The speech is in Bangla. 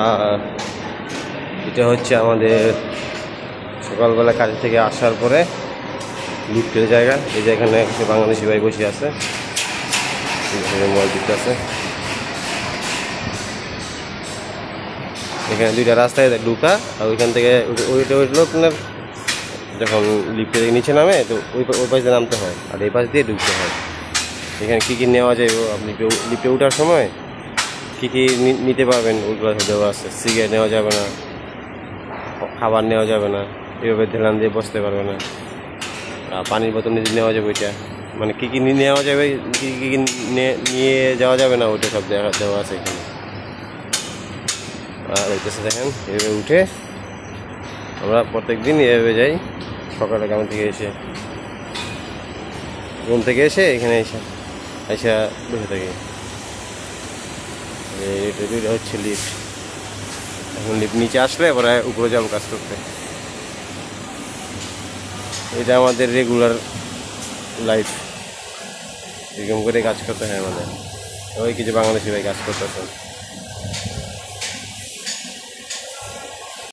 আর এটা হচ্ছে আমাদের সকালবেলা কাজ থেকে আসার পরে লিফটের জায়গা। এই যে এখানে কিছু বাংলাদেশি ভাই বসে আছে, মোবাইল দিতে আছে। এখানে দুইটা রাস্তায় ঢুকা, আর ওইখান থেকে ওইটা উঠলো আপনার যখন লিফটে থেকে নিচে নামে, তো ওই পাশ দিয়ে নামতে হয়, আর এই পাশ দিয়ে ঢুকতে হয়। এখানে কী কী নেওয়া যায় আপনি লিফটে ওঠার সময় কী কী নিতে পারবেন ওইগুলো দেওয়া আছে। সিগারেট নেওয়া যাবে না, খাবার নেওয়া যাবে না, এভাবে ধ্যান দিয়ে বসতে পারবে না, পানির বোতল নিজে নেওয়া যাবে। ওইটা মানে কী কী নেওয়া যাবে, কী কী নিয়ে যাওয়া যাবে না, ওইটা সব দেওয়া আছে এখানে। আর ওইটাছে দেখেন এভাবে উঠে আমরা প্রত্যেক দিন এভাবে যাই। সকালে গ্রাম থেকে এসে, রুম থেকে এসে এখানে এসে বসে থাকি। এটা হচ্ছে লিফট। এখন লিফট নিচে আসলে এবার উপরে যাবো কাজ করতে। এটা আমাদের রেগুলার লাইফ, এরকম করে কাজ করতে হয় আমাদের। ওই কিছু বাংলাদেশি ভাই কাজ করতেছেন।